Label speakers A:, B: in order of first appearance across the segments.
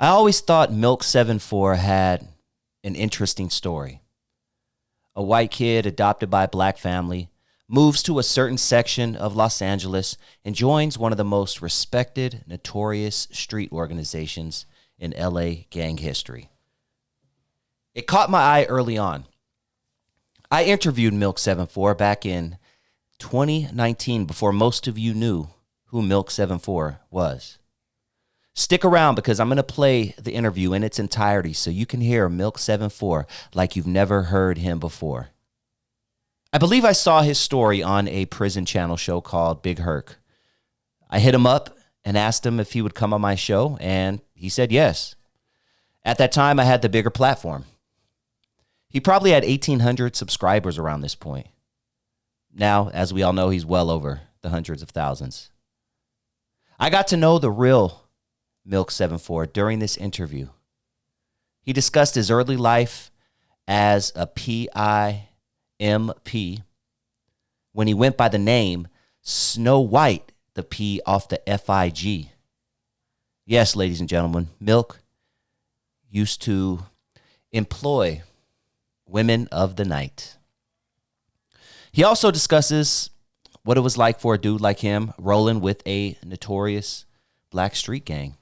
A: I always thought MILK74 had an interesting story. A white kid adopted by a black family moves to a certain section of Los Angeles and joins one of the most respected, notorious street organizations in LA gang history. It caught my eye early on. I interviewed MILK74 back in 2019 before most of you knew who MILK74 was. Stick around because I'm going to play the interview in its entirety so you can hear MILK74 like you've never heard him before. I believe I saw his story on a prison channel show called Big Herc. I hit him up and asked him if he would come on my show, and he said yes. At that time, I had the bigger platform. He probably had 1,800 subscribers around this point. Now, as we all know, he's well over the hundreds of thousands. I got to know the real MILK74 during this interview. He discussed his early life as a PIMP when he went by the name Snow White, the P off the FIG. Yes, ladies and gentlemen, Milk used to employ women of the night. He also discusses what it was like for a dude like him rolling with a notorious black street gang.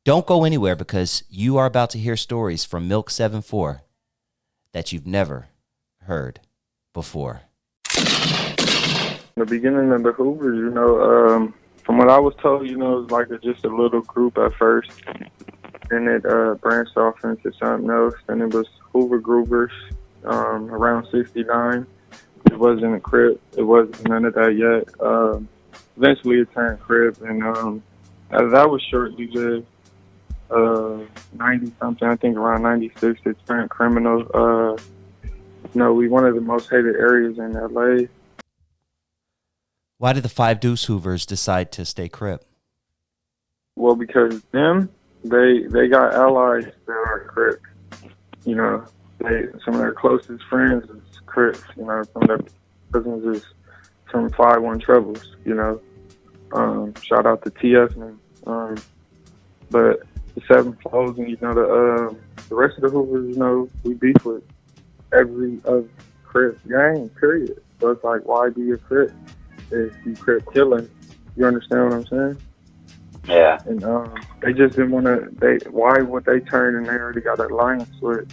A: Don't go anywhere because you are about to hear stories from MILK74 that you've never heard before.
B: The beginning of the Hoovers, from what I was told, it was like just a little group at first. Then it branched off into something else. Then it was Hoover Groovers around 69. It wasn't a Crip. It wasn't none of that yet. Eventually it turned Crip, and that was shortly lived. 90-something, I think around 96, it turned criminal. We one of the most hated areas in LA.
A: Why did the Five Deuce Hoovers decide to stay Crip?
B: Well, because they got allies that are Crips. Some of their closest friends is Crips. Some of their cousins is from 5-1 Troubles. Shout out to TF man. But the Seven Flows and the rest of the Hoovers, we beef with every Crip gang, period. So it's like, why be a Crip if you Crip killing? You understand what I'm saying?
C: Yeah.
B: And they just didn't want to. Why would they turn and they already got an alliance with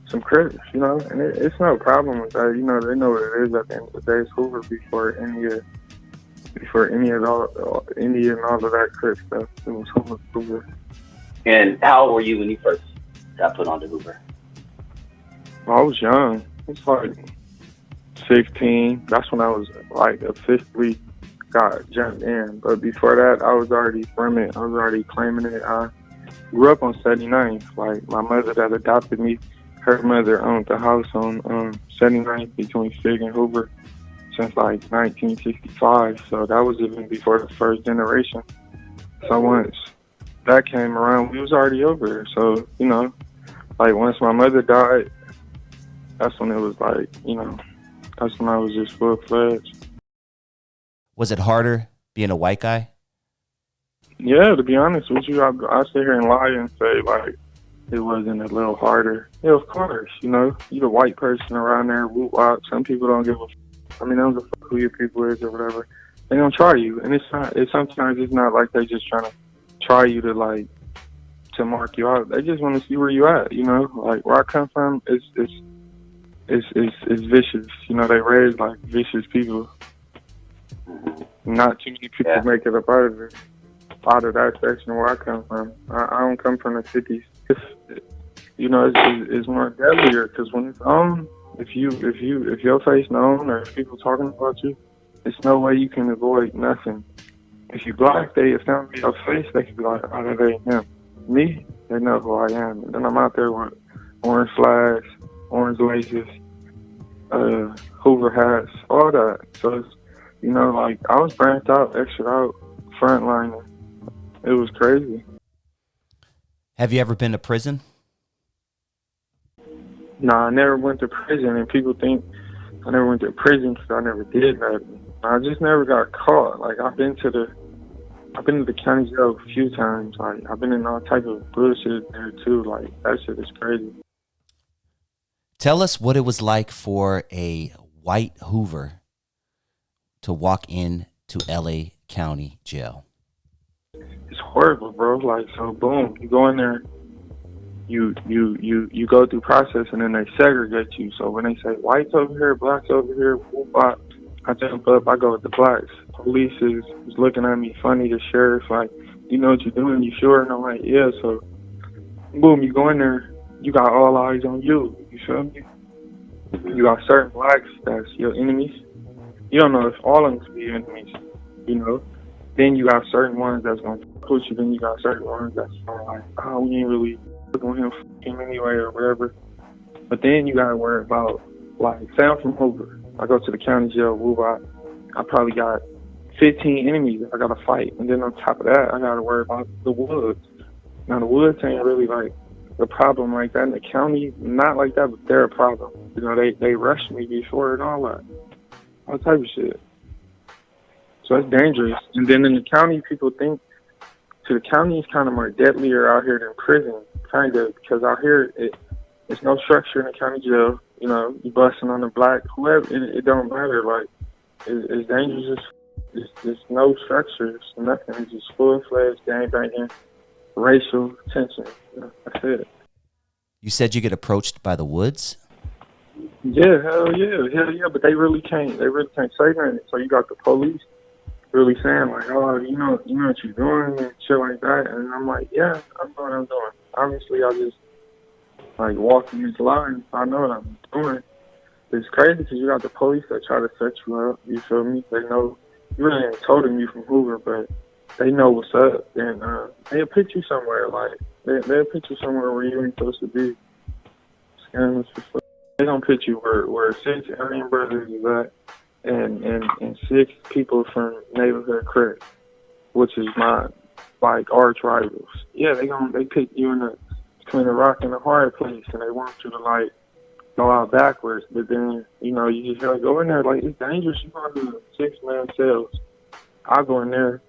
B: some Crips? And it's no problem with that. They know what it is. At the end of the day, it's Hoover before any and all of that Crip stuff. It was Hoover.
C: And how old were you when you first got put on the Hoover?
B: I was young. It's like 16. That's when I was like officially got jumped in. But before that, I was already from it. I was already claiming it. I grew up on 79th. Like my mother that adopted me, her mother owned the house on 79th between Fig and Hoover since like 1965. So that was even before the first generation. So once that came around, we was already over there. So, like once my mother died, that's when it was like, that's when I was just full-fledged.
A: Was it harder being a white guy?
B: Yeah, to be honest with you, I sit here and lie and say, like, it wasn't a little harder. Yeah, of course, you the white person around there, whoop-wop. Some people don't give a they don't give a fuck who your people is or whatever. They don't try you. And sometimes it's not like they just trying to try you to mark you out. They just want to see where you at, Like, where I come from, it's vicious. They raise like vicious people. Not too many people make it up out of that section where I come from. I don't come from the cities. It's more deadlier because when it's on, if your face known or if people talking about you, it's no way you can avoid nothing. If you black, if they don't be your face, they can be like, oh, that ain't him. Me, they know who I am. And then I'm out there with orange flags, orange laces, Hoover hats, all that. So it's, like I was branched out, extra out, frontlining. It was crazy.
A: Have you ever been to prison?
B: Nah, I never went to prison, and people think I never went to prison because I never did nothing. I just never got caught. Like I've been to I've been to the county jail a few times. Like, I've been in all type of bullshit there too. Like, that shit is crazy.
A: Tell us what it was like for a white Hoover to walk in to LA County Jail.
B: It's horrible, bro. Like, so boom, you go in there, you go through process, and then they segregate you. So when they say whites over here, blacks over here, whoop, bop, I jump up, I go with the blacks. Police is looking at me funny. The sheriff's like, you know what you're doing? You sure? And I'm like, yeah. So boom, you go in there, you got all eyes on you. You feel me? You got certain blacks that's your enemies. You don't know if all of them could be your enemies, you know. Then you got certain ones that's gonna push you. Then you got certain ones that's like, oh, we ain't really looking with him anyway or whatever. But then you gotta worry about, like, say I'm from Hoover. I go to the county jail, Hoover. I probably got 15 enemies that I gotta fight. And then on top of that, I gotta worry about the woods. Now the woods ain't really like a problem like that in the county. Not like that, but they're a problem. You know, they rushed me before and all that. All type of shit. So it's dangerous. And then in the county, people think the county is kind of more deadlier out here than prison, kind of, because out here it's no structure in the county jail. You know, you busting on the black, whoever, it don't matter. Like, it's dangerous. There's no structure. It's nothing. It's just full-fledged gangbanging, racial tension. You know, that's it.
A: You said you get approached by the woods?
B: Yeah, hell yeah. But they really can't say nothing. So you got the police really saying like, oh, you know what you're doing and shit like that. And I'm like, yeah, I know what I'm doing. Obviously, I just like walking these lines. I know what I'm doing. It's crazy because you got the police that try to set you up. You feel me? They know you really ain't told them you from Hoover, but they know what's up, and they'll put you somewhere. Like they'll put you somewhere where you ain't supposed to be. Scandalous as fuck. They don't put you where 6 Aryan brothers is at, and 6 people from neighborhood Crick, which is my like arch rivals. Yeah, they pick you in between a rock and a hard place, and they want you to like go out backwards. But then you just gotta go in there. Like, it's dangerous. You going to 6-man cells. I go in there.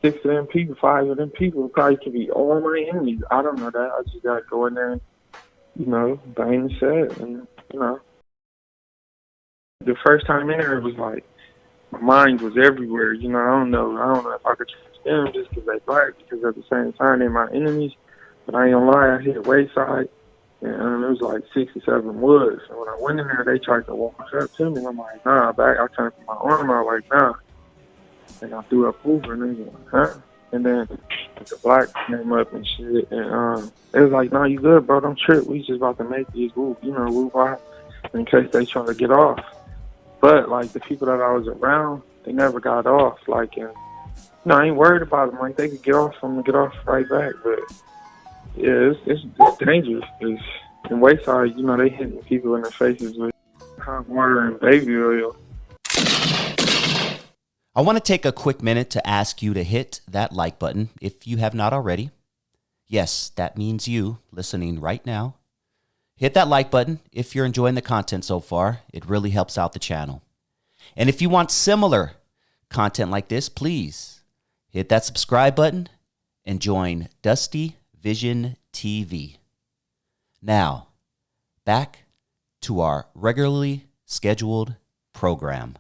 B: 6 of them people, 5 of them people probably could be all my enemies. I don't know that. I just gotta go in there and bang the set, and the first time in there, it was like my mind was everywhere. I don't know if I could trust them just because they black, because at the same time they're my enemies. But I ain't gonna lie, I hit Wayside, and it was like 6 or 7 woods. And when I went in there, they tried to walk up to me, and I'm like, nah, back. I turned my arm out like, nah. And I threw up Hoover, and they was like, huh? And then the black came up and shit, and it was like, nah, you good, bro? Don't trip. We just about to make these move out in case they try to get off. But like the people that I was around, they never got off. Like, and I ain't worried about them. Like, they could get off from them, get off right back. But yeah, it's dangerous. Cause in Wayside, they hitting people in the faces with hot water and baby oil.
A: I want to take a quick minute to ask you to hit that like button if you have not already. Yes, that means you listening right now. Hit that like button if you're enjoying the content so far. It really helps out the channel. And if you want similar content like this, please hit that subscribe button and join DustyVisionTV. Now, back to our regularly scheduled program.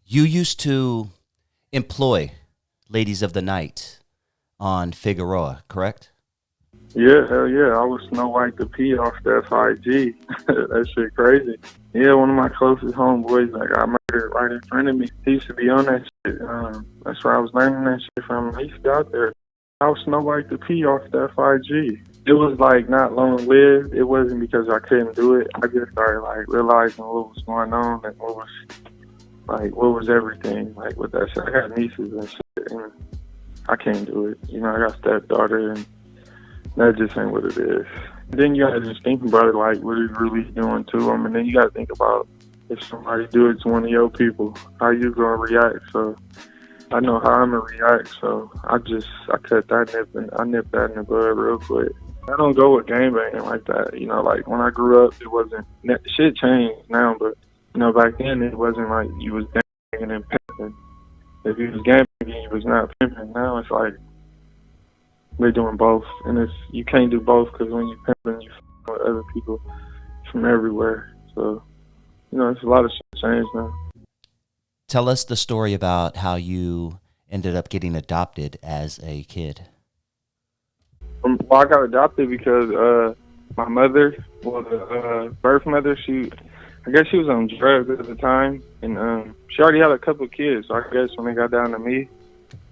A: You used to employ ladies of the night on Figueroa, correct?
B: Yeah, hell yeah. I was Snow White the P off the FIG. That shit crazy. Yeah, one of my closest homeboys that got murdered right in front of me. He used to be on that shit. That's where I was learning that shit from. He used to be out there. I was Snow White the P off the FIG. It was like not long lived. It wasn't because I couldn't do it. I just started like realizing what was going on and what was everything like with that shit. I got nieces and shit, and I can't do it. I got stepdaughter, and that just ain't what it is. Then you gotta just think about it, like what it's really doing to them, and then you gotta think about if somebody do it to one of your people, how you gonna react. So I know how I'm gonna react, so I cut that I nipped that in the bud real quick. I don't go with gangbanging like that. Like when I grew up, it wasn't, shit changed now, but back then it wasn't like you was gangbanging and pimping. If you was gangbanging, he was not pimping. Now it's like they're doing both, and you can't do both because when you pimping, you f with other people from everywhere. So it's a lot of shit changed now.
A: Tell us the story about how you ended up getting adopted as a kid.
B: Well, I got adopted because my mother, the birth mother, I guess she was on drugs at the time, and she already had a couple of kids. So I guess when they got down to me,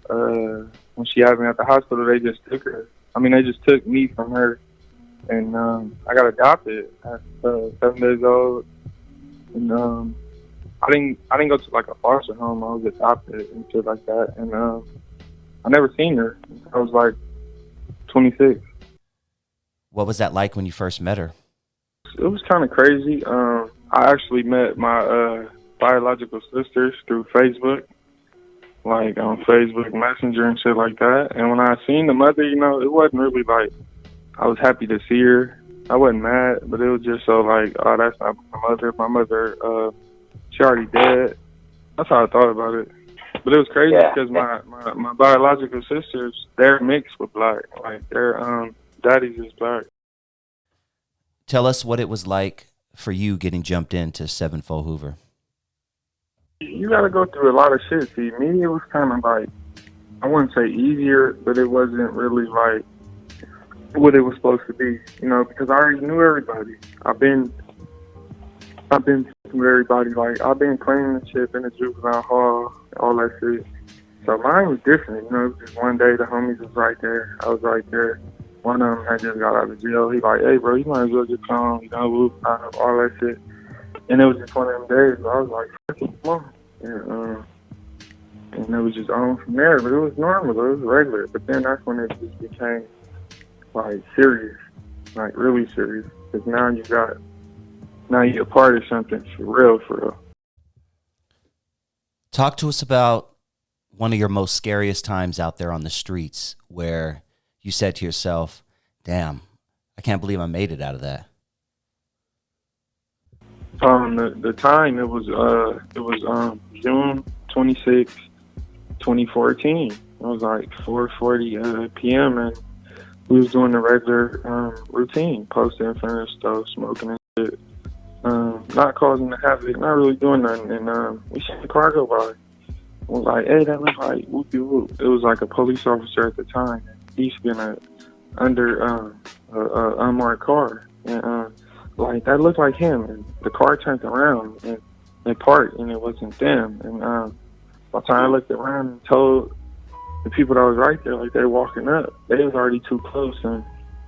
B: when she had me at the hospital, they just took her. They just took me from her, and I got adopted at 7 days old, and I didn't go to like a foster home. I was adopted and shit like that, and I never seen her until I was like 26.
A: What was that like when you first met her?
B: It was kind of crazy. I actually met my biological sisters through Facebook, like on Facebook Messenger and shit like that. And when I seen the mother, it wasn't really like I was happy to see her. I wasn't mad, but it was just so like, oh, that's not my mother. My mother, she already dead. That's how I thought about it. But it was crazy because my biological sisters, they're mixed with black. Like their daddies is black.
A: Tell us what it was like for you getting jumped into 74 Hoover.
B: You got to go through a lot of shit. See, me, it was kind of like, I wouldn't say easier, but it wasn't really like what it was supposed to be, because I already knew everybody. I've been with everybody. Like, I've been cleaning the shit in the juvenile hall, all that shit. So mine was different, It was just one day the homies was right there. I was right there. One of them had just got out of jail. He like, hey, bro, you might as well just come, all that shit. And it was just one of them days where I was like, fuck it, come on. And it was just on from there. But it was normal. It was regular. But then that's when it just became, like, serious. Like, really serious. Because now you're a part of something for real.
A: Talk to us about one of your most scariest times out there on the streets where you said to yourself, damn, I can't believe I made it out of that.
B: The time, it was June 26, 2014. It was like 4:40 p.m. and we was doing the regular routine, posting in front of the stove, smoking and shit. Not causing the havoc, not really doing nothing. And we seen the car go by. We was like, hey, that looked like whoopie whoop. It was like a police officer at the time. He's been under unmarked car, and like that looked like him. And the car turned around and they parked, and it wasn't them. And by the time I looked around and told the people that was right there, like they walking up, they was already too close, and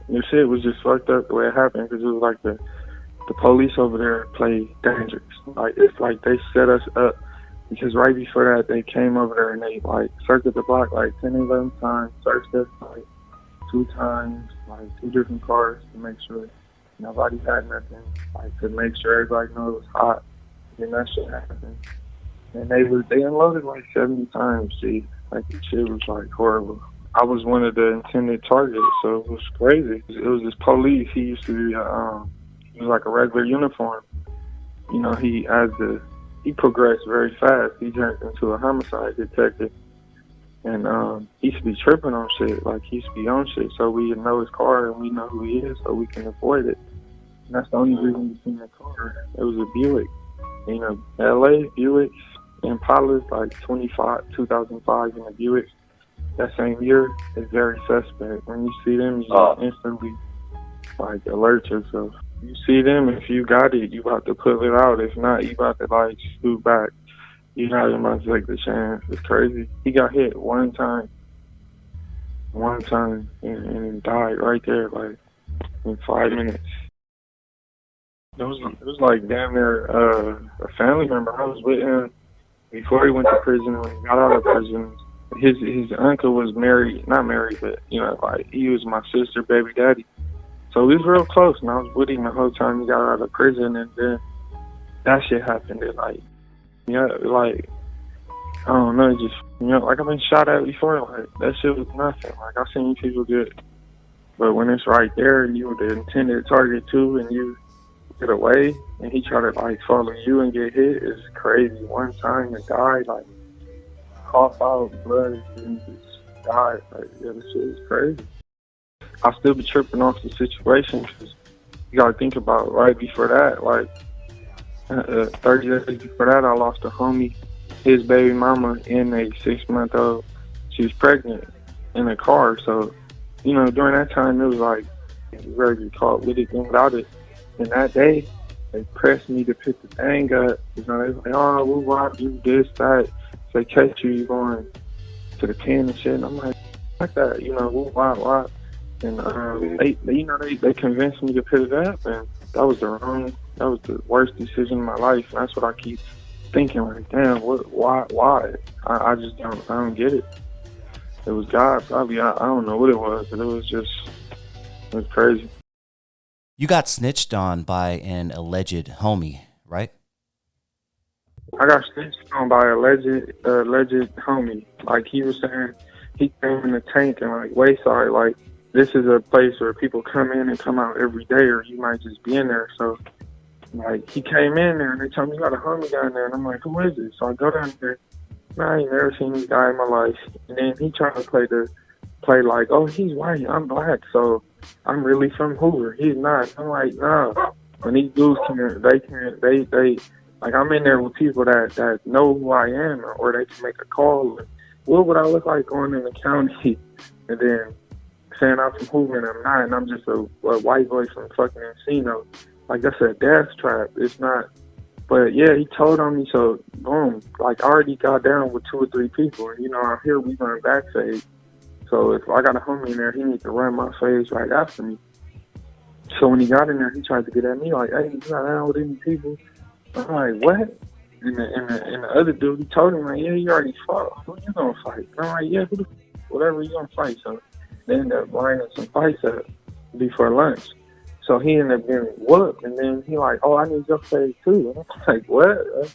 B: the shit was just fucked up the way it happened because it was like the police over there played dangerous. Like it's like they set us up. Because right before that, they came over there and they, like, circled the block, like, 10, 11 times, searched us, like, 2 times, like, 2 different cars to make sure nobody had nothing, like, to make sure everybody knew it was hot. And that shit happened. And they unloaded, like, 70 times, G. Like, the shit was, like, horrible. I was one of the intended targets, so it was crazy. It was this police. He used to be, he was like a regular uniform. He progressed very fast. He turned into a homicide detective. And he used to be tripping on shit. Like, he used to be on shit. So we know his car and we know who he is so we can avoid it. And that's the only reason we seen the car. It was a Buick. LA, Buicks, Impalas, like 2005 in a Buick. That same year is very suspect. When you see them, you just instantly, like, alert yourself. You see them, if you got it, you about to pull it out. If not, you about to, like, scoot back. You're not even about to take the chance. It's crazy. He got hit one time, and died right there, like, in 5 minutes. It was like damn near a family member. I was with him before he went to prison. When he got out of prison, his uncle was married, not married, but, like, he was my sister, baby daddy. So we was real close, and I was with him the whole time he got out of prison, and then that shit happened. It, like, like, I don't know, just, like I've been shot at before, like, that shit was nothing. Like, I've seen people get, but when it's right there, and you were the intended target too, and you get away, and he tried to, like, follow you and get hit, it's crazy. One time to die, like, cough out blood and just die. Like, yeah, this shit is crazy. I'll still be tripping off the situation because you gotta think about right before that, like 30 days before that, I lost a homie, his baby mama, and a 6-month-old. She was pregnant in a car, so you know during that time it was like ready to get caught with it and without it. And that day, they pressed me to pick the thing up. You know, they was like, "Oh, we'll rob you, this, that." If they catch you, you going to the pen and shit. And I'm like that, you know, why? And they convinced me to pick it up, and that was the worst decision of my life. And that's what I keep thinking, like, damn, why? I just don't get it. It was God, probably. I don't know what it was, but it was crazy.
A: You got snitched on by an alleged homie, right?
B: I got snitched on by a alleged homie. Like, he was saying he came in the tank and like Wayside, like, this is a place where people come in and come out every day, or you might just be in there. So, like, he came in there and they told me, "You got a homie down there." And I'm like, "Who is it?" So I go down there. Man, I ain't never seen this guy in my life. And then he tried to play like, "Oh, he's white, I'm black, so I'm really from Hoover." He's not. I'm like, no. When these dudes they like, I'm in there with people that know who I am, or they can make a call. And what would I look like going in the county and then saying I'm from Hoover and I'm not, and I'm just a white boy from fucking Encino? Like, that's a death trap. It's not. But yeah, he told on me, so boom. Like, I already got down with 2 or 3 people, and you know, out here we run backstage. So if I got a homie in there, he needs to run my face right after me. So when he got in there, he tried to get at me like, "Hey, you not down with any people?" I'm like, "What?" And the other dude, he told him like, "Yeah, you already fought. Who you gonna fight?" And I'm like, "Yeah, whatever you gonna fight." So they ended up lining some fights up before lunch. So he ended up getting whooped, and then he like, "Oh, I need your face too." And I'm like, "What?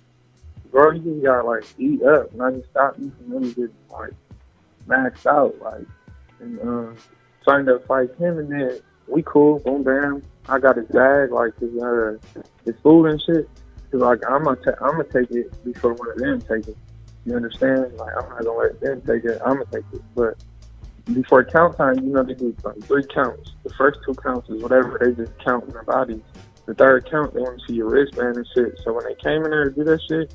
B: Bro, you just got like eat up." And I just stopped me from really getting like maxed out, like, and signed up fight him, and then we cool, boom, bam. I got his bag, like his food and shit. Cause like I'm gonna take it before one of them take it. You understand? Like, I'm not gonna let them take it. I'm gonna take it. But before count time, you know, they do like 3 counts. The first 2 counts is whatever, they just count in their bodies. The third count, they want to see your wristband and shit. So when they came in there to do that shit,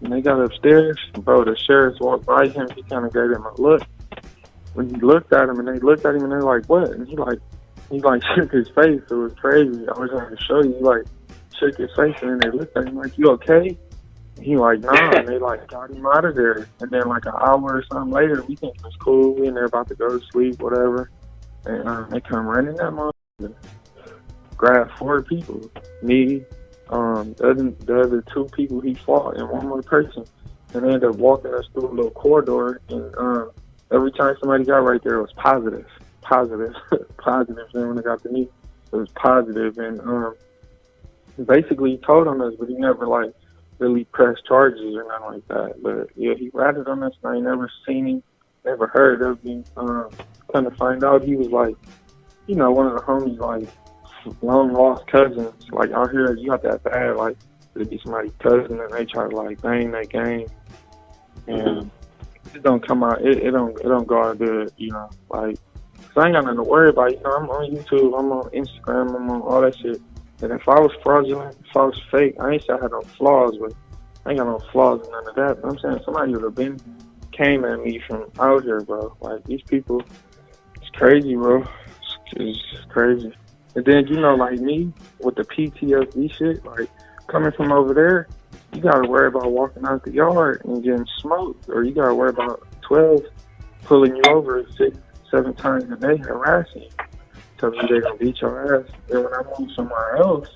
B: and they got upstairs, bro, the sheriff walked by him. He kind of gave him a look. When he looked at him, and they looked at him, and they're like, "What?" And he shook his face. It was crazy. I was going to show you. He like shook his face, and then they looked at him like, "You okay?" And he like, "Nah." And they like got him out of there. And then like an hour or something later, we think it was cool. We in there about to go to sleep, whatever. And they come running that motherfucker. Grab 4 people. Me, the other 2 people he fought, and 1 more person. And they ended up walking us through a little corridor. And every time somebody got right there, it was positive. Positive. Then when it got to me, it was positive. And basically he told on us, but he never like really pressed charges or nothing like that. But yeah, he ratted on us, and I ain't never seen him, never heard of him. Come to find out, he was like, you know, one of the homies, like long lost cousins. Like, out here, you got that bad, like it'd be somebody's cousin, and they try to like bang that game, and it don't come out. It don't go out good, you know. Like, so I ain't got nothing to worry about. You know, I'm on YouTube, I'm on Instagram, I'm on all that shit. And if I was fraudulent, if I was fake, I ain't say I had no flaws, but I ain't got no flaws and none of that. But I'm saying somebody would have came at me from out here, bro. Like, these people, it's crazy, bro. It's crazy. And then, you know, like me, with the PTSD shit, like, coming from over there, you gotta worry about walking out the yard and getting smoked, or you gotta worry about 12 pulling you over 6, 7 times a day, harassing you, telling you they're gonna beat your ass. And when I move somewhere else,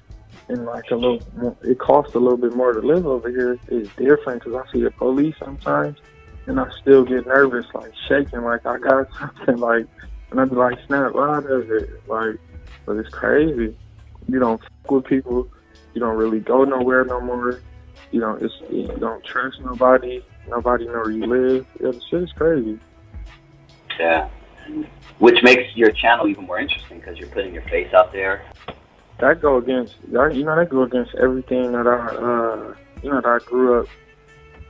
B: and like a little more, it costs a little bit more to live over here, it's different, because I see the police sometimes, and I still get nervous, like shaking, like I got something, like, and I be like, snap out of it, like, but it's crazy. You don't fuck with people, you don't really go nowhere no more, you don't trust nobody know where you live. Yeah, the shit is crazy.
C: Yeah. Which makes your channel even more interesting, because you're putting your face out there.
B: That go against everything that I grew up.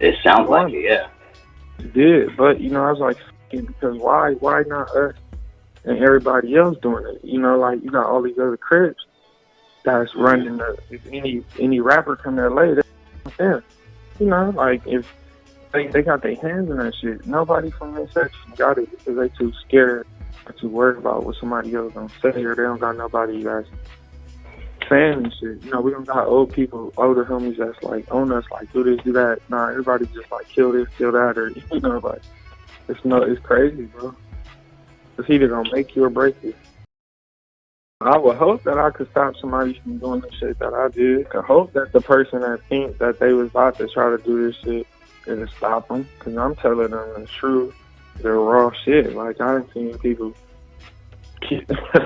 C: It sounds like it, yeah.
B: did, but you know, I was like, because why not us and everybody else doing it? You know, like you got all these other Crips that's running the. If any rapper from LA, they're there. You know, like if they got their hands in that shit, nobody from that section got it because they too scared or too worried about what somebody else gonna say, or they don't got nobody that's saying and shit. You know, we don't got old people, older homies that's like on us, like do this, do that. Nah, everybody just like kill this, kill that, or you know, like it's crazy, bro. It's either gonna make you or break you. I would hope that I could stop somebody from doing the shit that I did. I hope that the person that thinks that they was about to try to do this shit is to stop them, because I'm telling them the truth, the raw shit. Like, I done seen people,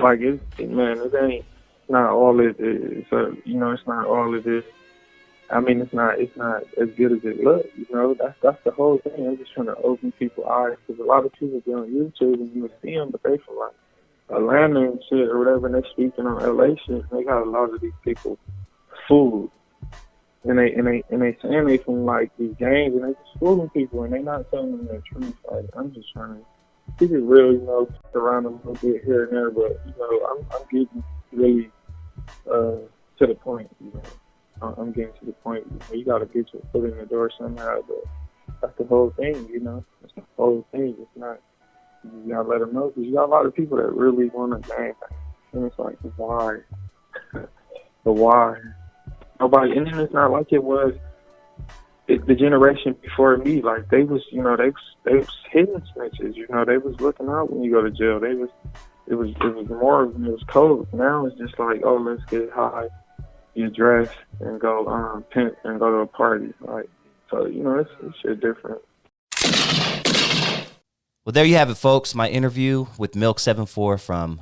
B: like, it ain't not all it is. So, you know, it's not all it is. I mean, it's not as good as it looks, you know. That's the whole thing. I'm just trying to open people's eyes, because a lot of people be on YouTube and you would see them, but they from like Atlanta and shit or whatever, and they speaking on LA shit. They got a lot of these people fooled, and they saying they from like these gangs, and they just fooling people, and they not telling them the truth. Like, I'm just trying to keep it real, you know, around a little bit here and there, but you know, I'm getting really to the point, you know. I'm getting to the point. You know, you got to get your foot in the door somehow, but that's the whole thing, you know. That's the whole thing. It's not, you got to let them know, because you got a lot of people that really want to gang. And it's like, why? The why? Nobody, and then it's not like it was the generation before me. Like, they was, you know, they was hidden snitches, you know. They was looking out when you go to jail. It was more, it was cold. Now it's just like, oh, let's get high, you dress and go pimp and go to a party, like, so, you know, it's shit different.
A: Well, there you have it, folks. My interview with MILK74 from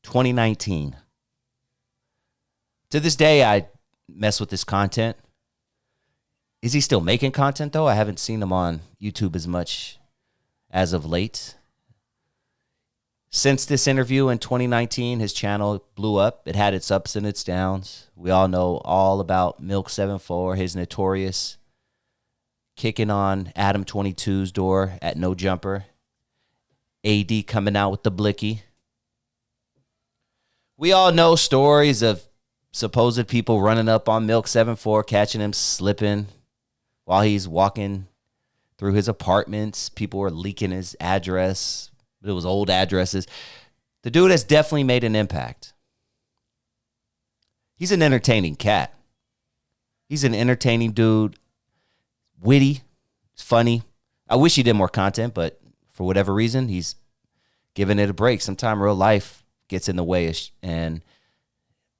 A: 2019. To this day, I mess with this content. Is he still making content, though? I haven't seen him on YouTube as much as of late. Since this interview in 2019, his channel blew up. It had its ups and its downs. We all know all about MILK74, his notorious kicking on Adam 22's door at No Jumper. AD coming out with the blicky. We all know stories of supposed people running up on MILK74, catching him slipping while he's walking through his apartments. People were leaking his address. It was old addresses. The dude has definitely made an impact. He's an entertaining cat. He's an entertaining dude. Witty. Funny. I wish he did more content, but for whatever reason, he's giving it a break. Sometimes real life gets in the way, and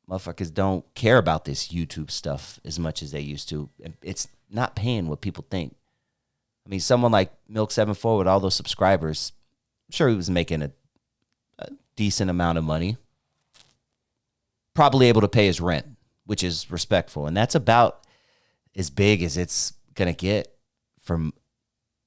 A: motherfuckers don't care about this YouTube stuff as much as they used to. It's not paying what people think. I mean, someone like MILK74 with all those subscribers, I'm sure he was making a decent amount of money. Probably able to pay his rent, which is respectful. And that's about as big as it's going to get from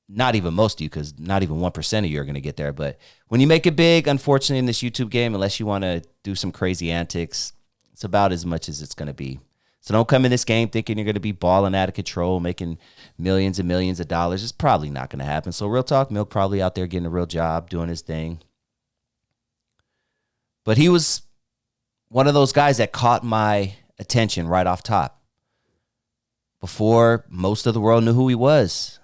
A: not even most of you, because not even 1% of you are going to get there. But when you make it big, unfortunately, in this YouTube game, unless you want to do some crazy antics, it's about as much as it's going to be. So don't come in this game thinking you're going to be balling out of control, making millions and millions of dollars. It's probably not going to happen. So real talk, Milk probably out there getting a real job, doing his thing. But he was one of those guys that caught my attention right off top before most of the world knew who he was.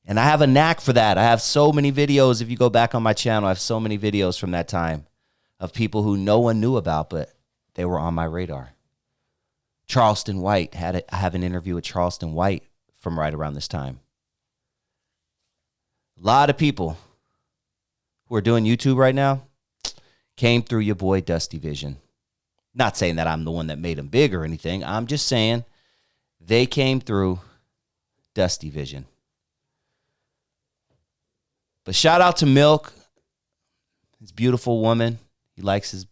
A: And I have a knack for that. I have so many videos. If you go back on my channel, I have so many videos from that time of people who no one knew about, but they were on my radar. Charleston White. I have an interview with Charleston White from right around this time. A lot of people who are doing YouTube right now came through your boy Dusty Vision. Not saying that I'm the one that made them big or anything. I'm just saying they came through Dusty Vision. But shout out to Milk, his beautiful woman. He likes his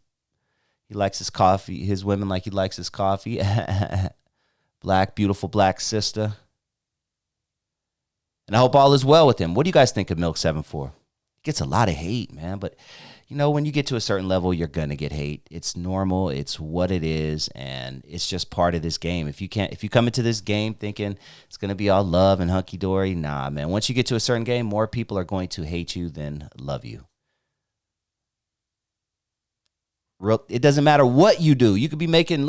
A: coffee, his women like he likes his coffee. Black, beautiful black sister. And I hope all is well with him. What do you guys think of MILK74? gets a lot of hate, man. But, you know, when you get to a certain level, you're going to get hate. It's normal. It's what it is. And it's just part of this game. If you come into this game thinking it's going to be all love and hunky-dory, nah, man. Once you get to a certain game, more people are going to hate you than love you. It doesn't matter what you do. You could be making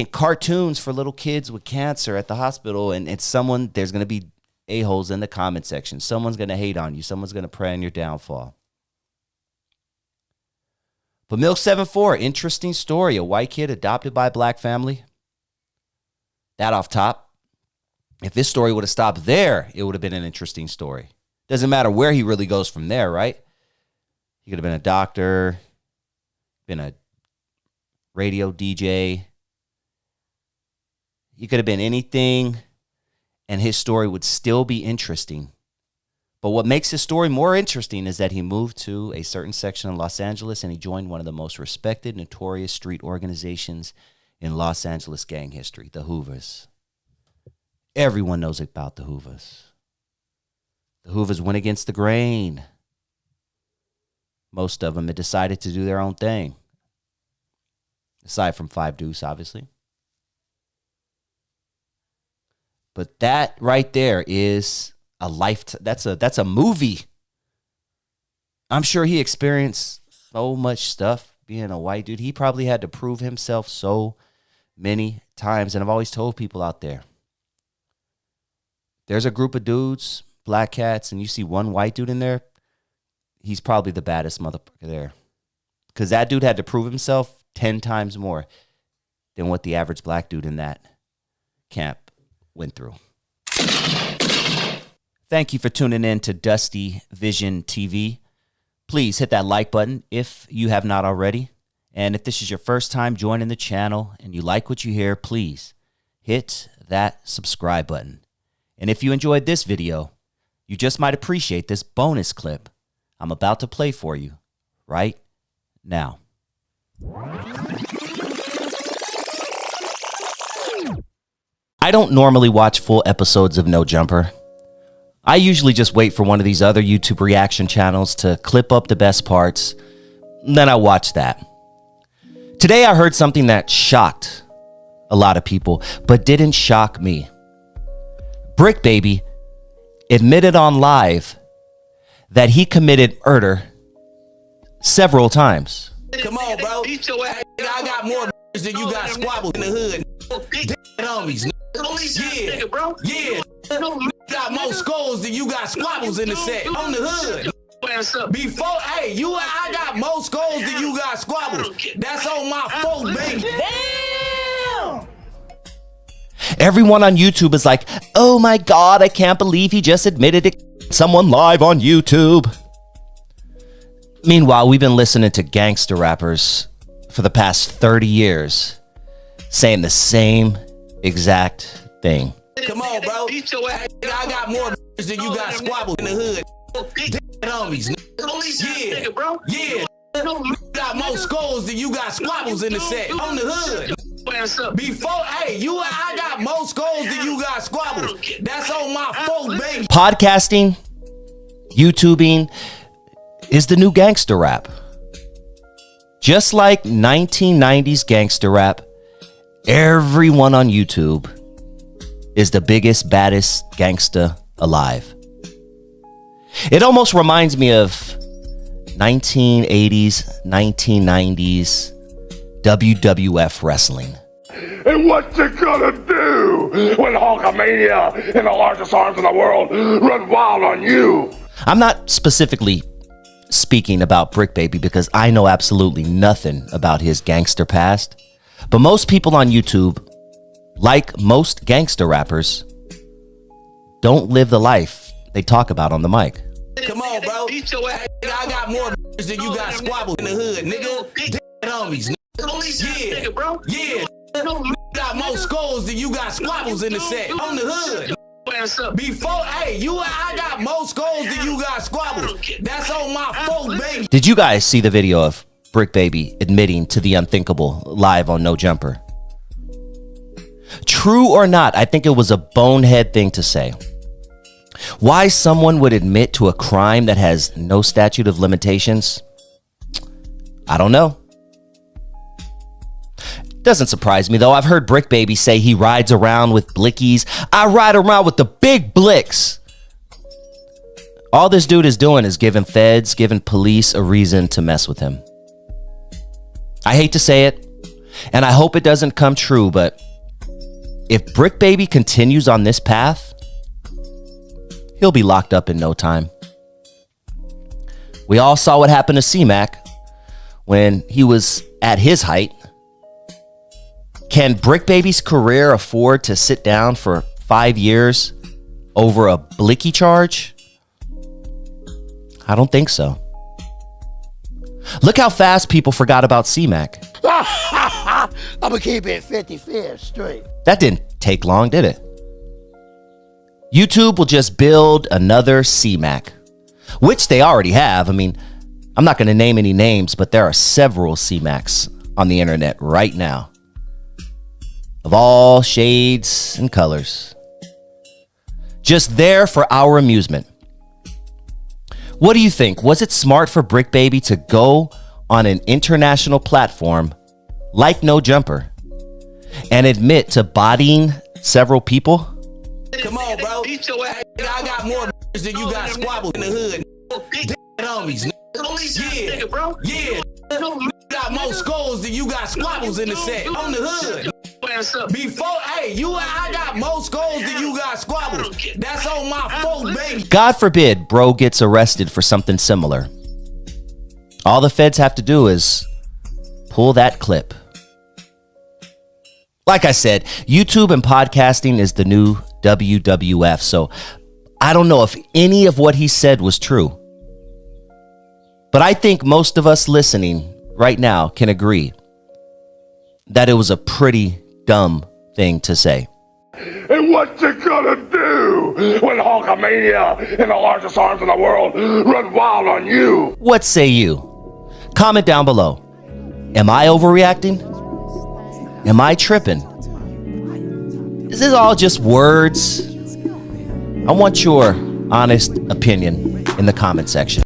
A: cartoons for little kids with cancer at the hospital, and there's going to be a-holes in the comment section. Someone's going to hate on you. Someone's going to pray on your downfall. But MILK74, interesting story. A white kid adopted by a black family. That off top. If this story would have stopped there, it would have been an interesting story. Doesn't matter where he really goes from there, right? He could have been a doctor, been a radio DJ. He could have been anything, and his story would still be interesting. But what makes his story more interesting is that he moved to a certain section of Los Angeles, and he joined one of the most respected, notorious street organizations in Los Angeles gang history, the Hoovers. Everyone knows about the Hoovers. The Hoovers went against the grain. Most of them had decided to do their own thing. Aside from Five Deuce, obviously. But that right there is a that's a movie. I'm sure he experienced so much stuff being a white dude. He probably had to prove himself so many times. And I've always told people out there, there's a group of dudes, black cats, and you see one white dude in there, he's probably the baddest motherfucker there. Because that dude had to prove himself 10 times more than what the average black dude in that camp went through. Thank you for tuning in to Dusty Vision TV. Please hit that like button if you have not already. And if this is your first time joining the channel and you like what you hear, please hit that subscribe button. And if you enjoyed this video, you just might appreciate this bonus clip I'm about to play for you right now. I don't normally watch full episodes of No Jumper. I usually just wait for one of these other YouTube reaction channels to clip up the best parts, then I watch that. Today I heard something that shocked a lot of people, but didn't shock me. Brick Baby admitted on live that he committed murder several times.
D: Come on, bro. I got more than you got squabbles in the hood. Dead homies. Yeah, bro. Yeah. You got more skulls than you got squabbles in the set. On the hood. Before, I got more skulls than you got squabbles. That's on my phone, baby. Damn!
A: Everyone on YouTube is like, oh my God, I can't believe he just admitted it. Someone live on YouTube. Meanwhile, we've been listening to gangster rappers for the past 30 years saying the same exact thing.
D: Come on, bro. I got more than you got squabbles in the hood. Dead homies. Yeah, bro. Yeah. You got more skulls than you got squabbles in the set. On the hood. Before, I got more skulls than you got squabbles. That's on my phone, baby.
A: Podcasting, YouTubing is the new gangster rap. Just like 1990s gangster rap, everyone on YouTube is the biggest, baddest gangsta alive. It almost reminds me of 1980s, 1990s WWF wrestling.
E: And what you gonna do when Hulkamania and the largest arms in the world run wild on you?
A: I'm not specifically speaking about Brick Baby because I know absolutely nothing about his gangster past. But most people on YouTube, like most gangster rappers, don't live the life they talk about on the mic.
D: Come on, bro. I got more than you got squabbles in the hood, nigga. Dead homies. Yeah, bro. Yeah. You got more skulls than you got squabbles in the set. On the hood. Before, I got more skulls than you got squabbles. That's on my phone, baby.
A: Did you guys see the video of Brick Baby admitting to the unthinkable live on No Jumper? True or not, I think it was a bonehead thing to say. Why someone would admit to a crime that has no statute of limitations? I don't know. Doesn't surprise me though. I've heard Brick Baby say he rides around with blickies. I ride around with the big blicks. All this dude is doing is giving police a reason to mess with him. I hate to say it, and I hope it doesn't come true, but if Brick Baby continues on this path, he'll be locked up in no time. We all saw what happened to C-Mac when he was at his height. Can Brick Baby's career afford to sit down for 5 years over a blicky charge? I don't think so. Look how fast people forgot about C-Mac.
F: I'm gonna keep it 55 straight.
A: That didn't take long, did it? YouTube will just build another C-Mac, which they already have. I mean, I'm not going to name any names, but there are several C-Macs on the internet right now of all shades and colors, just there for our amusement. What do you think? Was it smart for Brick Baby to go on an international platform like No Jumper and admit to bodying several people?
D: Come on, bro. I got more than you got squabbles in the hood. Dead homies. Yeah. You got more skulls than you got squabbles in the set. On the hood. I got more skulls than you got squabbles. That's on my folk, baby.
A: God forbid bro gets arrested for something similar. All the feds have to do is pull that clip. Like I said, YouTube and podcasting is the new WWF. So I don't know if any of what he said was true. But I think most of us listening right now can agree that it was a pretty dumb thing to say.
E: And what you gonna do when Hulkamania and the largest arms in the world run wild on you?
A: What say you? Comment down below. Am I overreacting? Am I tripping? Is this all just words? I want your honest opinion in the comment section.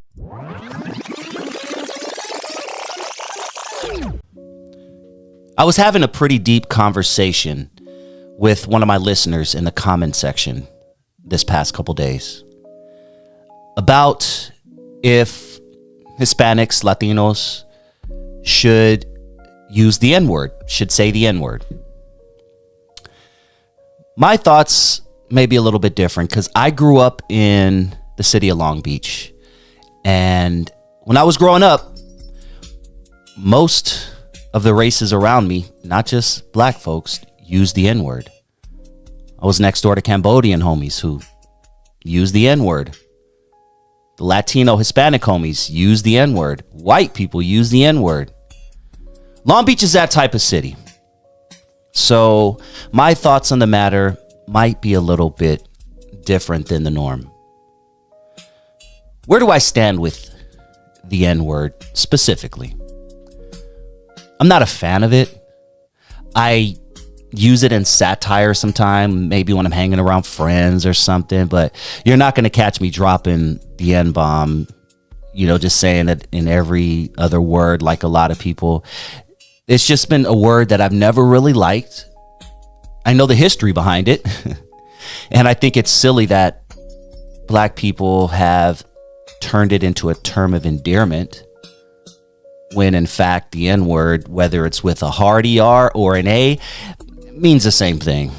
A: I was having a pretty deep conversation with one of my listeners in the comment section this past couple days about if Hispanics, Latinos should use the N-word, should say the N-word. My thoughts may be a little bit different because I grew up in the city of Long Beach. And when I was growing up, most of the races around me, not just black folks, used the N-word. I was next door to Cambodian homies who used the N-word. The Latino Hispanic homies use the N-word. White people use the N-word. Long Beach is that type of city. So my thoughts on the matter might be a little bit different than the norm. Where do I stand with the N-word specifically? I'm not a fan of it. I use it in satire sometime, maybe when I'm hanging around friends or something, but you're not going to catch me dropping the N-bomb, just saying it in every other word like a lot of people. It's just been a word that I've never really liked. I know the history behind it. And I think it's silly that black people have turned it into a term of endearment when in fact the N-word, whether it's with a hard ER or an A, means the same thing.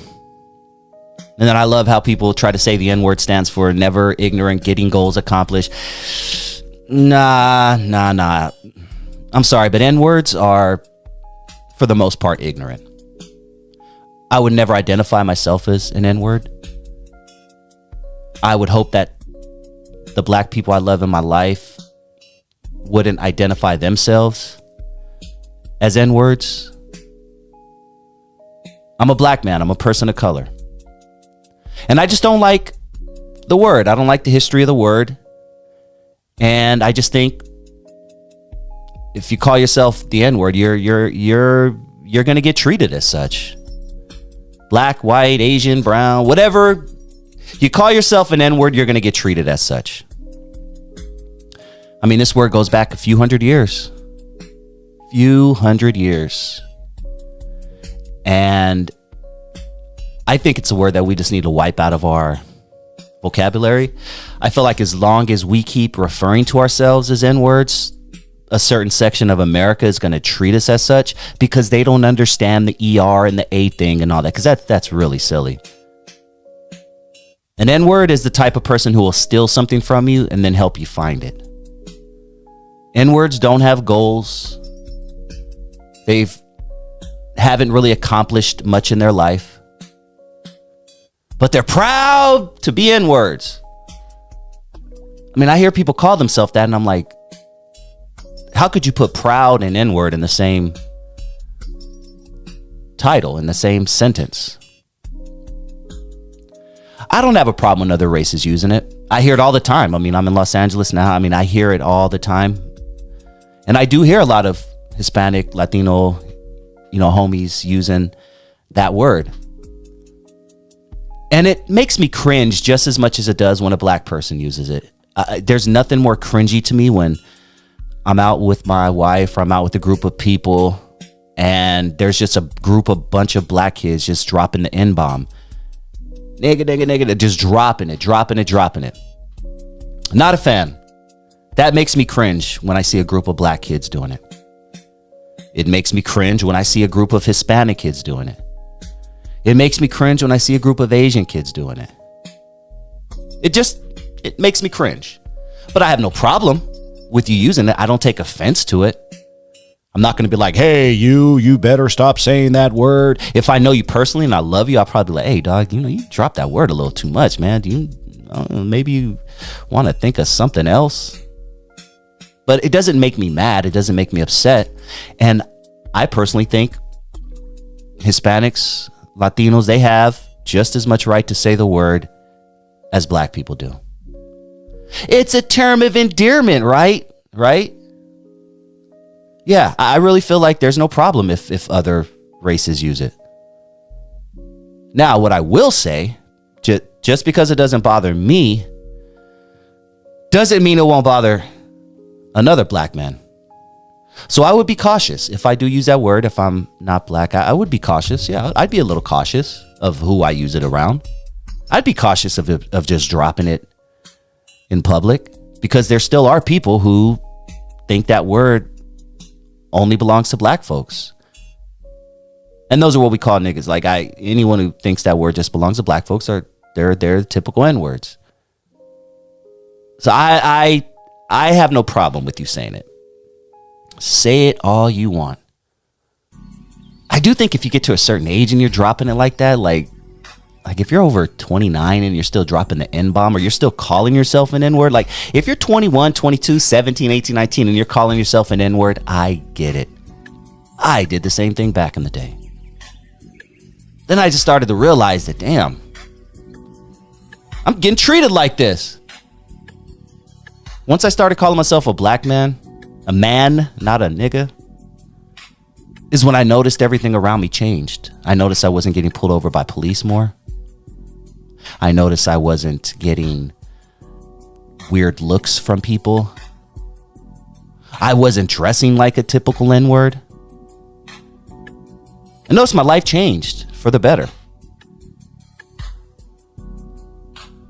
A: And then I love how people try to say the N-word stands for never ignorant, getting goals accomplished. Nah. I'm sorry, but N-words are, for the most part, ignorant. I would never identify myself as an N-word. I would hope that the black people I love in my life wouldn't identify themselves as N-words. I'm a black man. I'm a person of color. And I just don't like the word. I don't like the history of the word. And I just think if you call yourself the N-word, you're going to get treated as such. Black, white, Asian, brown, whatever. You call yourself an N-word, you're going to get treated as such. I mean, this word goes back a few hundred years. And I think it's a word that we just need to wipe out of our vocabulary. I feel like as long as we keep referring to ourselves as N-words, a certain section of America is going to treat us as such because they don't understand the ER and the A thing and all that, because that's really silly. An N-word is the type of person who will steal something from you and then help you find it. N-words don't have goals. They haven't really accomplished much in their life. But they're proud to be N-words. I mean, I hear people call themselves that, and I'm like, how could you put proud and N-word in the same title, in the same sentence? I don't have a problem with other races using it. I hear it all the time. I mean, I'm in Los Angeles now. I mean, I hear it all the time. And I do hear a lot of Hispanic, Latino, homies using that word. And it makes me cringe just as much as it does when a black person uses it. There's nothing more cringy to me when I'm out with my wife or I'm out with a group of people and there's just a bunch of black kids just dropping the N-bomb. Nigga, just dropping it. Not a fan. That makes me cringe when I see a group of black kids doing it. It makes me cringe when I see a group of Hispanic kids doing it. It makes me cringe when I see a group of Asian kids doing it. It makes me cringe. But I have no problem with you using it. I don't take offense to it. I'm not going to be like, hey, you better stop saying that word. If I know you personally and I love you, I'll probably be like, hey, dog, you dropped that word a little too much, man. Maybe you want to think of something else? But it doesn't make me mad. It doesn't make me upset. And I personally think Hispanics, Latinos, they have just as much right to say the word as black people do. It's a term of endearment, right? Right? Yeah, I really feel like there's no problem if other races use it. Now, what I will say, just because it doesn't bother me, doesn't mean it won't bother another black man. So I would be cautious if I do use that word. If I'm not black, I would be cautious. Yeah, I'd be a little cautious of who I use it around. I'd be cautious of just dropping it in public, because there still are people who think that word only belongs to black folks. And those are what we call niggas. Like anyone who thinks that word just belongs to black folks they're typical N-words. So I have no problem with you saying it. Say it all you want. I do think if you get to a certain age and you're dropping it like that, like if you're over 29 and you're still dropping the N-bomb, or you're still calling yourself an N-word, like if you're 21, 22, 17, 18, 19 and you're calling yourself an N-word, I get it. I did the same thing back in the day. Then I just started to realize that, damn, I'm getting treated like this. Once I started calling myself a black man, a man, not a nigga, is when I noticed everything around me changed. I noticed I wasn't getting pulled over by police more. I noticed I wasn't getting weird looks from people. I wasn't dressing like a typical N-word. I noticed my life changed for the better.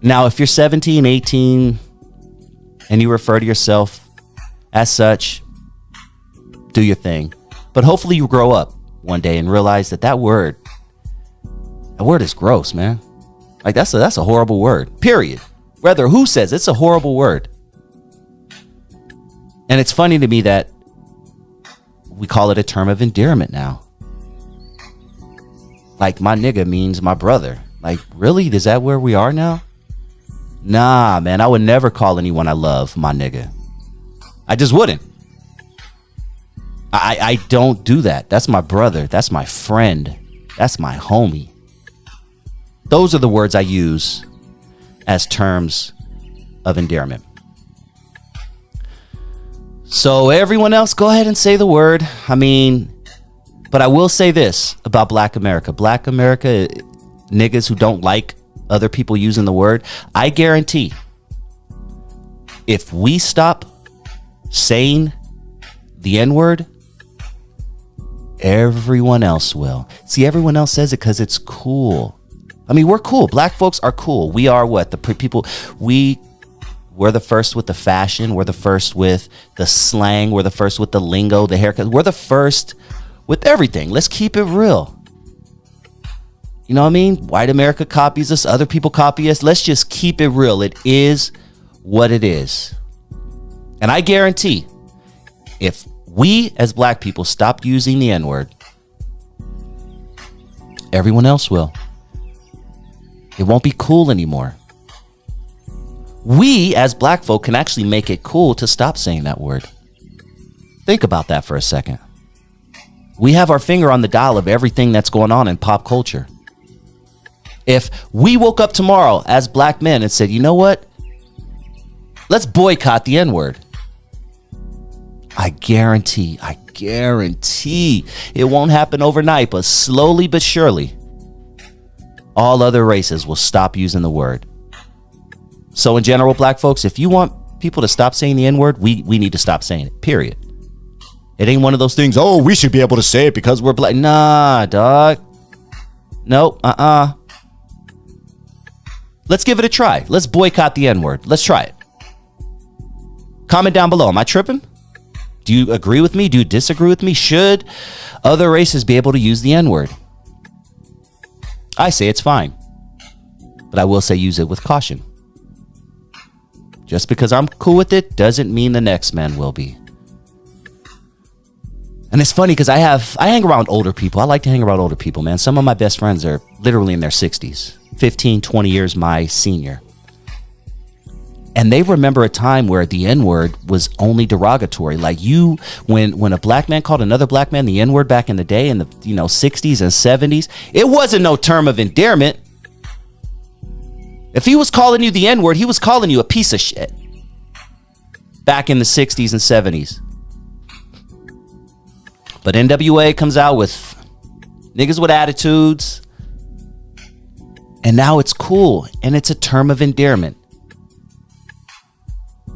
A: Now, if you're 17, 18, and you refer to yourself as such, do your thing. But hopefully you grow up one day and realize that word is gross, man. Like that's a horrible word, period. Whether who says it's a horrible word. And it's funny to me that we call it a term of endearment now. Like my nigga means my brother. Like really? Is that where we are now? Nah, man, I would never call anyone I love my nigga. I just wouldn't. I don't do that. That's my brother. That's my friend. That's my homie. Those are the words I use as terms of endearment. So everyone else, go ahead and say the word. I mean, but I will say this about Black America. Black America, niggas who don't like other people using the word, I guarantee if we stop saying the N-word, everyone else will. See, everyone else says it because it's cool. I mean, we're cool. Black folks are cool. We are what? People, we're the first with the fashion. We're the first with the slang. We're the first with the lingo, the haircut. We're the first with everything. Let's keep it real. You know what I mean? White America copies us. Other people copy us. Let's just keep it real. It is what it is. And I guarantee if we as black people stop using the N-word, everyone else will. It won't be cool anymore. We as black folk can actually make it cool to stop saying that word. Think about that for a second. We have our finger on the dial of everything that's going on in pop culture. If we woke up tomorrow as black men and said, you know what? Let's boycott the N-word. I guarantee it won't happen overnight, but slowly but surely, all other races will stop using the word. So in general, black folks, if you want people to stop saying the N-word, we need to stop saying it, period. It ain't one of those things, oh, we should be able to say it because we're black. Nah, dog. Nope, Let's give it a try. Let's boycott the N-word. Let's try it. Comment down below. Am I tripping? Do you agree with me? Do you disagree with me? Should other races be able to use the N-word? I say it's fine. But I will say use it with caution. Just because I'm cool with it doesn't mean the next man will be. And it's funny because I hang around older people. I like to hang around older people, man. Some of my best friends are literally in their 60s. 15, 20 years my senior. And they remember a time where the N-word was only derogatory. Like when a black man called another black man the N-word back in the day in the 60s and 70s, it wasn't no term of endearment. If he was calling you the N-word, he was calling you a piece of shit. Back in the 60s and 70s. But NWA comes out with niggas with attitudes. And now it's cool. And it's a term of endearment.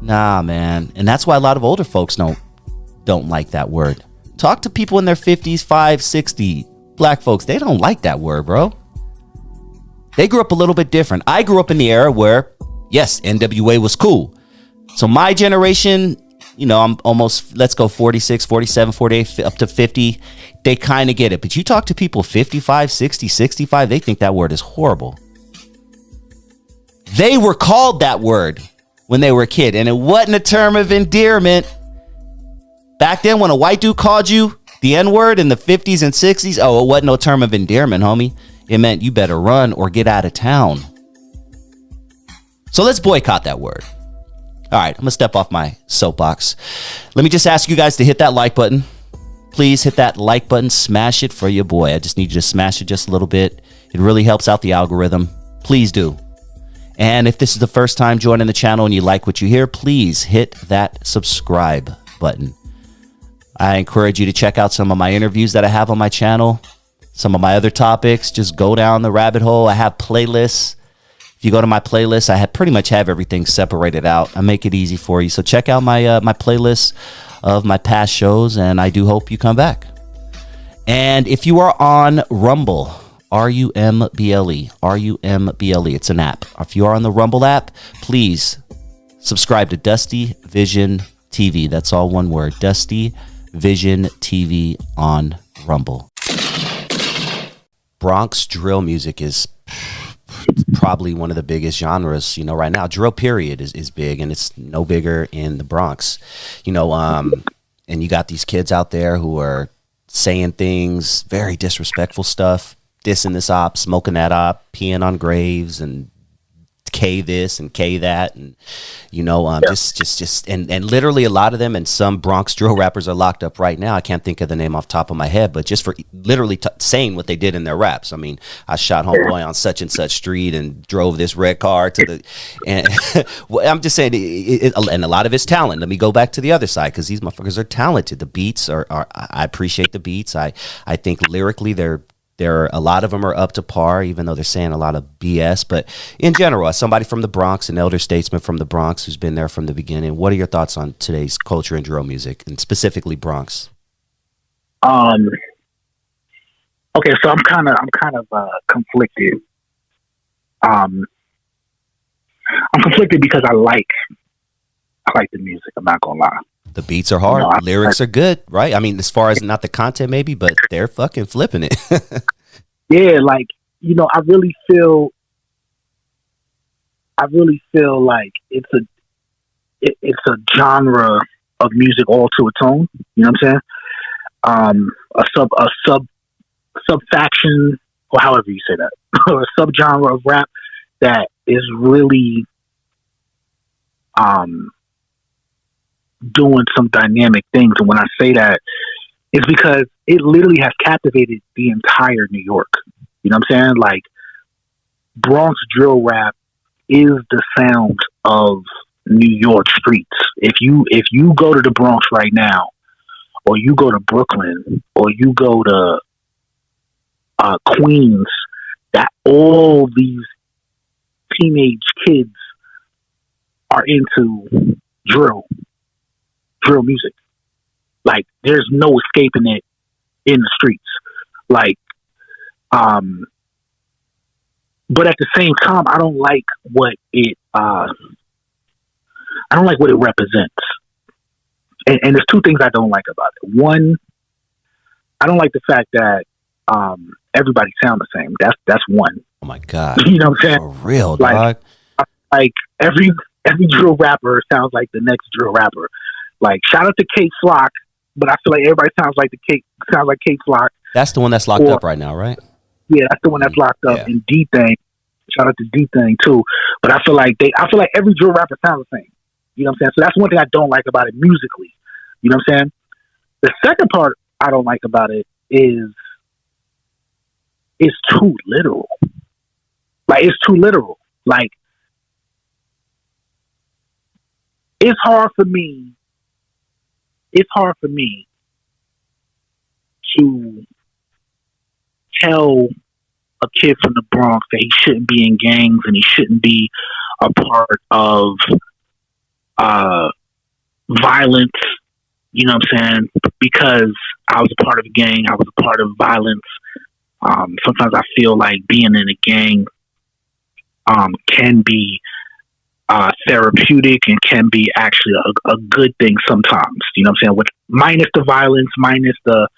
A: Nah, man. And that's why a lot of older folks don't like that word. Talk to people in their 50s, 5, 60. Black folks, they don't like that word, bro. They grew up a little bit different. I grew up in the era where, yes, NWA was cool. So my generation, I'm almost, let's go 46, 47, 48, up to 50. They kind of get it. But you talk to people 55, 60, 65, they think that word is horrible. They were called that word when they were a kid, and it wasn't a term of endearment. Back then, when a white dude called you the N-word in the 50s and 60s, oh, it wasn't no term of endearment, homie. It meant you better run or get out of town. So let's boycott that word. All right, I'm going to step off my soapbox. Let me just ask you guys to hit that like button. Please hit that like button. Smash it for your boy. I just need you to smash it just a little bit. It really helps out the algorithm. Please do. And if this is the first time joining the channel and you like what you hear, please hit that subscribe button. I encourage you to check out some of my interviews that I have on my channel. Some of my other topics. Just go down the rabbit hole. I have playlists. If you go to my playlist, I pretty much have everything separated out. I make it easy for you. So check out my my playlist of my past shows, and I do hope you come back. And if you are on Rumble, R-U-M-B-L-E, R-U-M-B-L-E, it's an app. If you are on the Rumble app, please subscribe to DustyVisionTV. That's all one word, DustyVisionTV on Rumble. Bronx drill music is probably one of the biggest genres, right now. Drill period is big, and it's no bigger in the Bronx, and you got these kids out there who are saying things, very disrespectful stuff, dissing this op, smoking that op, peeing on graves, and K this and K that, and just literally a lot of them, and some Bronx drill rappers are locked up right now. I can't think of the name off the top of my head, but just for literally saying what they did in their raps. I mean, I shot homeboy on such and such street and drove this red car to the, and well, I'm just saying, and a lot of it's talent. Let me go back to the other side, because these motherfuckers are talented. The beats are I appreciate the beats. I think lyrically they're A lot of them are up to par, even though they're saying a lot of BS. But in general, as somebody from the Bronx, an elder statesman from the Bronx who's been there from the beginning, what are your thoughts on today's culture and drill music, and specifically Bronx?
G: Okay, so I'm kind of conflicted. I'm conflicted because I like the music. I'm not gonna lie.
A: The beats are hard. Lyrics are good, right? I mean, as far as not the content maybe, but they're fucking flipping it.
G: Yeah, like, I really feel like it's a genre of music all to its own. You know what I'm saying? A sub faction, or however you say that, or a subgenre of rap that is really doing some dynamic things. And when I say that, it's because it literally has captivated the entire New York. You know what I'm saying? Like, Bronx drill rap is the sound of New York streets. If you go to the Bronx right now, or you go to Brooklyn, or you go to Queens, that all these teenage kids are into drill music. Like, there's no escaping it in the streets. Like, but at the same time, I don't like what it represents. And there's two things I don't like about it. One, I don't like the fact that everybody sound the same. That's one.
A: Oh my God.
G: You know what I'm saying?
A: For real,
G: dog. Like every drill rapper sounds like the next drill rapper. Like, shout out to Kate Flock, but I feel like everybody sounds like Kate Flock.
A: That's the one that's locked up right now, right?
G: Yeah, that's the one that's locked up.
A: Yeah.
G: And D-Thing. Shout out to D-Thing too. But I feel like every drill rapper sounds the same. You know what I'm saying? So that's one thing I don't like about it musically. You know what I'm saying? The second part I don't like about it is it's too literal. Like, it's too literal. Like, it's hard for me to tell a kid from the Bronx that he shouldn't be in gangs and he shouldn't be a part of violence. You know what I'm saying? Because I was a part of a gang, I was a part of violence. Sometimes I feel like being in a gang can be therapeutic and can be actually a good thing sometimes. You know what I'm saying? With minus the violence, minus the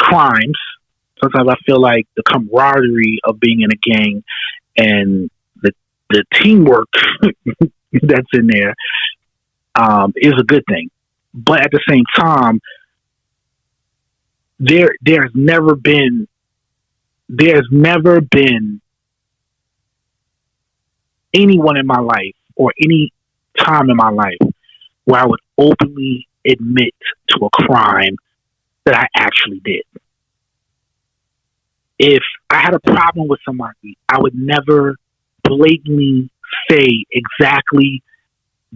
G: crimes. Sometimes I feel like the camaraderie of being in a gang and the teamwork that's in there is a good thing. But at the same time, there's never been anyone in my life or any time in my life where I would openly admit to a crime that I actually did. If I had a problem with somebody, I would never blatantly say exactly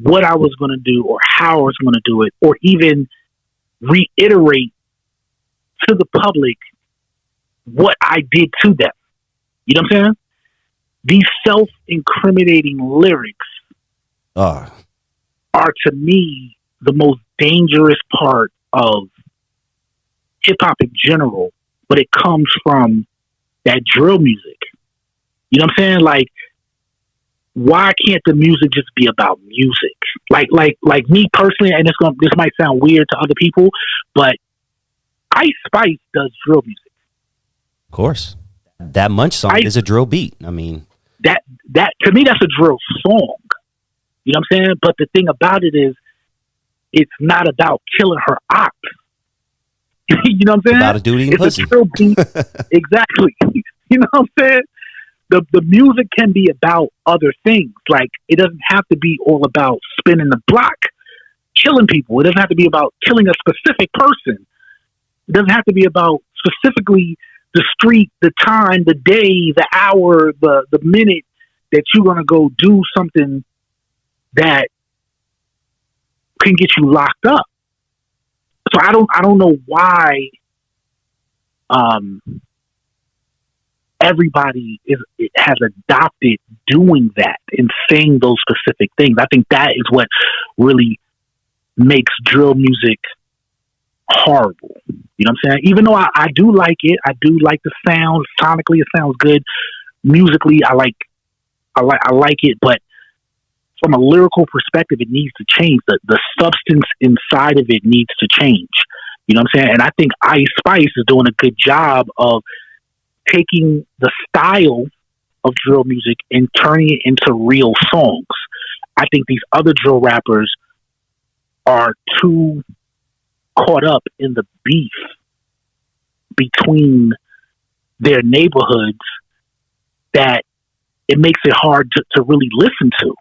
G: what I was going to do or how I was going to do it, or even reiterate to the public what I did to them. You know what I'm saying? These self-incriminating lyrics are, to me, the most dangerous part of hip-hop in general, but it comes from that drill music. You know what I'm saying? Like, why can't the music just be about music? Like me personally, and this might sound weird to other people, but Ice Spice does drill music.
A: Of course. That Munch song is a drill beat. I mean,
G: that to me, that's a drill song. You know what I'm saying? But the thing about it is, it's not about killing her ops. You know what I'm saying?
A: About a duty and pussy.
G: A drill beat. Exactly. You know what I'm saying? The music can be about other things. Like, it doesn't have to be all about spinning the block, killing people. It doesn't have to be about killing a specific person. It doesn't have to be about specifically the street, the time, the day, the hour, the minute that you're going to go do something that can get you locked up. So I don't know why everybody has adopted doing that and saying those specific things. I think that is what really makes drill music horrible. You know what I'm saying? Even though I do like it, I do like the sound. Sonically, it sounds good. Musically, I like it, but from a lyrical perspective, it needs to change. The substance inside of it needs to change. You know what I'm saying? And I think Ice Spice is doing a good job of taking the style of drill music and turning it into real songs. I think these other drill rappers are too caught up in the beef between their neighborhoods that it makes it hard to really listen to.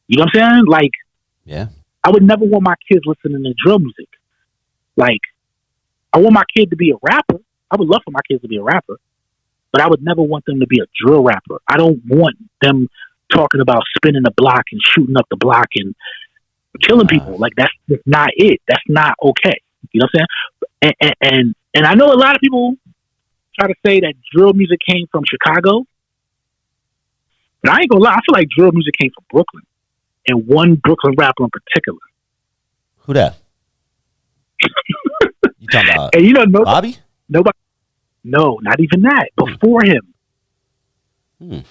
G: You know what I'm saying? Like,
A: yeah,
G: I would never want my kids listening to drill music. Like, I want my kid to be a rapper. I would love for my kids to be a rapper, but I would never want them to be a drill rapper. I don't want them talking about spinning the block and shooting up the block and killing people. Like, that's just not it. That's not okay. You know what I'm saying? And I know a lot of people try to say that drill music came from Chicago, but I ain't gonna lie. I feel like drill music came from Brooklyn, and one Brooklyn rapper in particular.
A: Who that? You talking about?
G: And you know,
A: Bobby?
G: Nobody. No, not even that. Before him,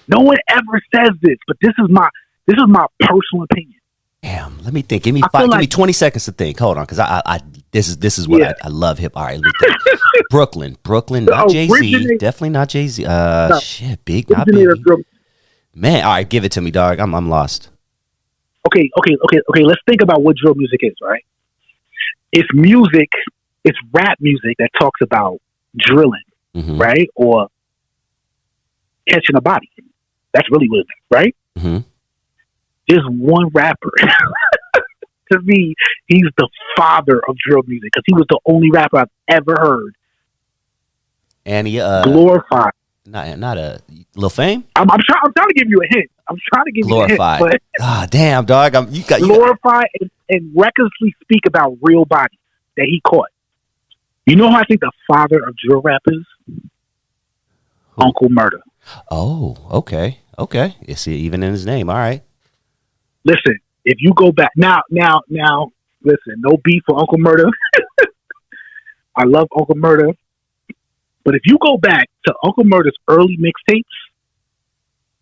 G: no one ever says this, but this is my personal opinion.
A: Damn, let me think. Give me 20 seconds to think. Hold on, because this is what I love hip. All right, Brooklyn, not Jay-Z, definitely not Jay-Z. Shit, big, not big. Man, all right, give it to me, dog. I'm lost.
G: Okay. Let's think about what drill music is, right? It's music. It's rap music that talks about drilling, right? Or catching a body. That's really what it is, right?
A: Mm-hmm.
G: There's one rapper. To me, he's the father of drill music because he was the only rapper I've ever heard.
A: And he
G: glorified.
A: Not a Lil Fame.
G: I'm trying to give you a hint. I'm trying to give
A: glorified.
G: You a hint.
A: Ah, damn, dog. You
G: glorified and recklessly speak about real bodies that he caught. You know who I think the father of drill rap is? Uncle Murder.
A: Oh, okay. You see, even in his name. All right.
G: Listen, if you go back now, listen, no beef for Uncle Murder. I love Uncle Murder. But if you go back to Uncle Murder's early mixtapes,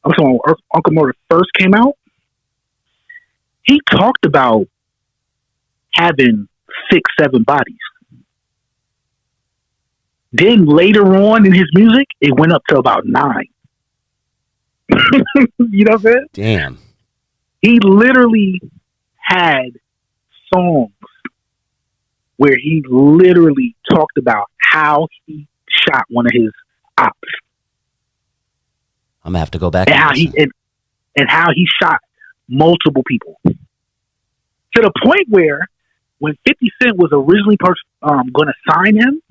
G: I'm talking when Uncle Murder first came out, he talked about having 6-7 bodies. Then later on in his music, it went up to about 9. You know what I'm saying?
A: Damn.
G: He literally had songs where he literally talked about how he shot one of his ops.
A: I'm gonna have to go back
G: and how he shot multiple people to the point where when 50 Cent was originally going to sign him,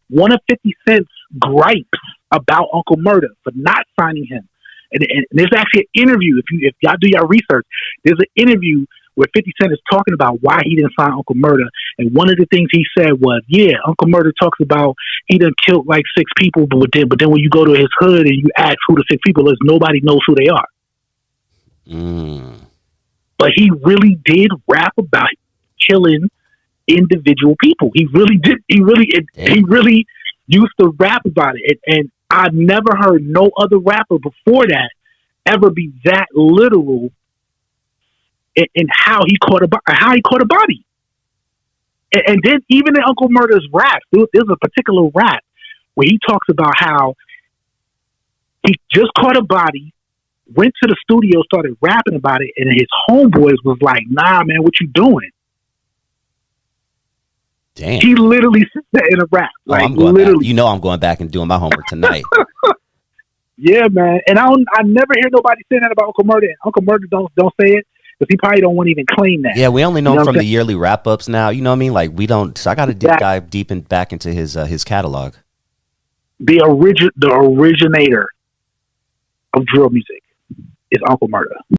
G: one of 50 Cent's gripes about Uncle Murder for not signing him, and there's actually an interview. If y'all do your research, there's an interview where 50 Cent is talking about why he didn't sign Uncle Murder. And one of the things he said was, yeah, Uncle Murder talks about he done killed like 6 people, but then when you go to his hood and you ask who the 6 people is, nobody knows who they are. But he really did rap about killing individual people. He really did. He really used to rap about it. And I've never heard no other rapper before that ever be that literal in how he caught a body. And then even in Uncle Murder's rap, there's a particular rap where he talks about how he just caught a body, went to the studio, started rapping about it, and his homeboys was like, nah, man, what you doing?
A: Damn.
G: He literally said that in a rap.
A: I'm going back. You know I'm going back and doing my homework tonight.
G: Yeah, man. And I never hear nobody say that about Uncle Murder. Uncle Murder don't say it because he probably don't want to even claim that.
A: Yeah, we only know him from the yearly wrap-ups now. You know what I mean? Like, we don't... So I got to dive deep back into his catalog.
G: The originator of drill music is Uncle Murder.